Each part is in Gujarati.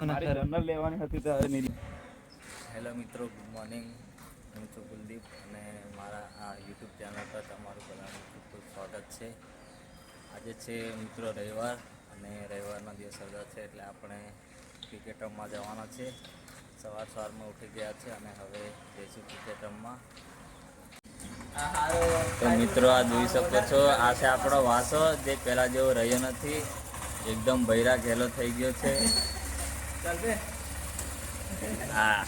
મારી જનરલ લેવાની હતી તો હવે નહીં. હેલો મિત્રો, ગુડ મોર્નિંગ. હું છું કુલદીપ અને મારા આ યુટ્યુબ ચેનલ પર તમારું બધાનું ખૂબ ખૂબ સ્વાગત છે. આજે છે મિત્રો રવિવાર અને રવિવારના દિવસ રજા છે એટલે આપણે ક્રિકેટ રમવા જવાના છે. સવારમાં ઉઠી ગયા છે અને હવે જઈશું ક્રિકેટ રમવા. તો મિત્રો આ જોઈ શકો છો, આ છે આપણો વાસો જે પહેલાં જેવો રહ્યો નથી. એકદમ બૈરા ઘેલો થઈ ગયો છે. હા,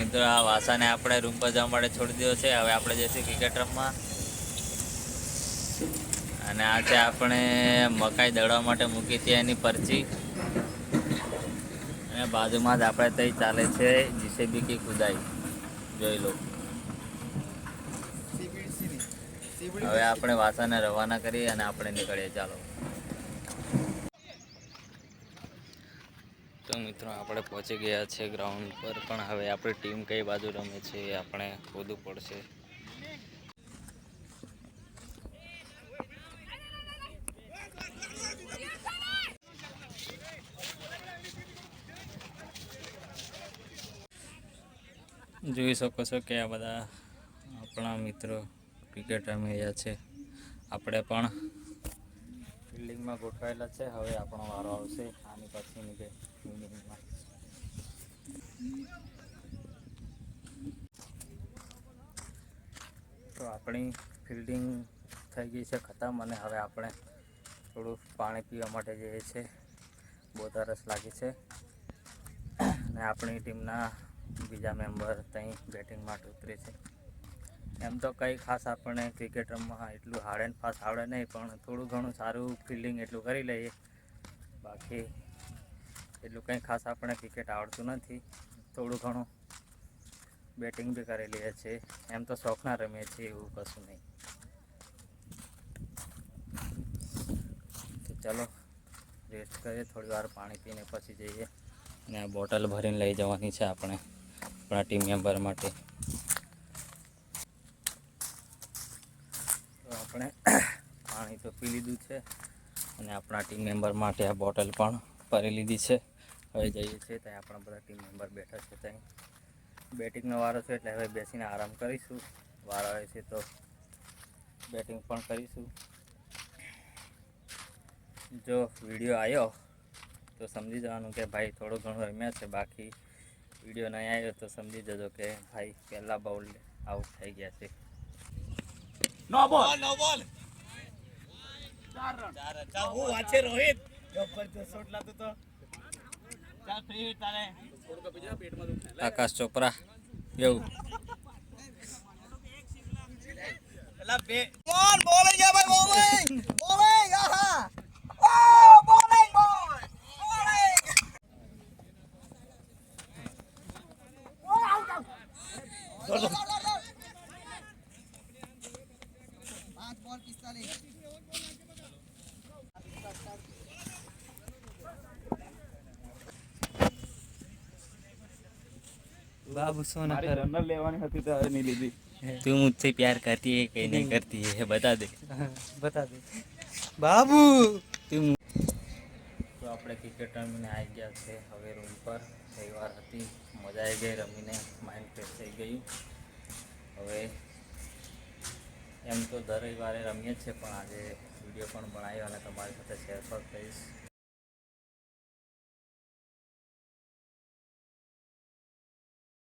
મિત્રો આ વાસાને આપણે રૂમ પર જવા માટે છોડી દીધો છે. હવે આપણે જઈશું ક્રિકેટ રમવા. અને આ છે આપણે મકાઈ દળવા માટે મૂકી હતી એની પરચી. અને બાજુમાં જ આપણે ત્યાં ચાલે છે જીસીબી કી ખુદાઈ, જોઈ લો. હવે આપણે વાસાને રવાના કરી અને આપણે નીકળીએ. ચાલો. તો મિત્રો આપણે પહોંચી ગયા છે ગ્રાઉન્ડ પર, પણ હવે આપણી ટીમ કઈ બાજુ રમે છે એ આપણે શોધવું પડશે. જોઈ શકો છો કે આ બધા આપણા મિત્રો ક્રિકેટ રમી રહ્યા છે. આપણે પણ ફિલ્ડિંગમાં ગોઠવાયેલા છે. હવે આપણો વારો આવશે આની પછીની કે ફિલ્ડિંગમાં. તો આપણી ફિલ્ડિંગ થઈ ગઈ છે ખતમ અને હવે આપણે થોડું પાણી પીવા માટે જઈએ છીએ. બહુ તરસ લાગી છે. અને આપણી ટીમના બીજા મેમ્બર ત્યાં બેટિંગ માટે ઉતરે છે. એમ તો કંઈ ખાસ આપણે ક્રિકેટ રમવા એટલું હાર્ડ એન્ડ ફાસ્ટ આવડે નહીં, પણ થોડું ઘણું સારું ફિલ્ડિંગ એટલું કરી લઈએ. બાકી એટલું કંઈ ખાસ આપણે ક્રિકેટ આવડતું નથી. થોડું ઘણું બેટિંગ બી કરી લઈએ છીએ. એમ તો શોખના રમીએ છીએ, એવું કશું નહીં. તો ચાલો રેસ્ટ કરીએ થોડી વાર, પાણી પીને પછી જઈએ. અને આ બોટલ ભરીને લઈ જવાની છે આપણે આપણા ટીમ મેમ્બર માટે. તો આપણે પાણી તો પી લીધું છે અને આપણા ટીમ મેમ્બર માટે આ બોટલ પણ ભરી લીધી છે. હવે જઈએ છીએ ત્યાં આપણા બધા ટીમ મેમ્બર બેઠા છે. ત્યાં બેટિંગનો વારો છે એટલે હવે બેસીને આરામ કરીશું. વારો આવે છે તો બેટિંગ પણ કરીશું. જો વિડીયો આવ્યો તો સમજી જવાનું કે ભાઈ થોડું ઘણું રમ્યા છે. બાકી વિડીયો નહીં આવ્યો તો સમજી જજો કે ભાઈ પહેલા બોલ આઉટ થઈ ગયા છે. નો બોલ ચાર રન. ચાલ હું વાંચે રોહિત જબરદસ્ત શોટ લાતો તો. ચાલ ફ્રી હિટ તારે થોડું કપી જા પેટમાં દુખે. આકાશ ચોપરા એવું એલા બે બોલ બોલિંગ હે ભાઈ, બોલિંગ આહા બોલિંગ બોલ આઉટ પાંચ બોલ 45. बाबू सोना મારી જનરલ લેવાની હતી તો હવે નહીં લીધી. तू मुझसे प्यार करती है कि नहीं करती है बता दे. બતા દે બાબુ. તું તો આપણે ક્રિકેટ રમીને આવી ગયા છે હવે રૂમ પર. રવિવાર હતી, મજા આવી ગઈ રમીને, માઇન્ડ ફ્રેશ થઈ ગયું. હવે એમ તો દર રવિવારે રમીએ જ છે, પણ આજે વિડીયો પણ બનાવ્યો અને તમારી સાથે શેર પણ કરીશ.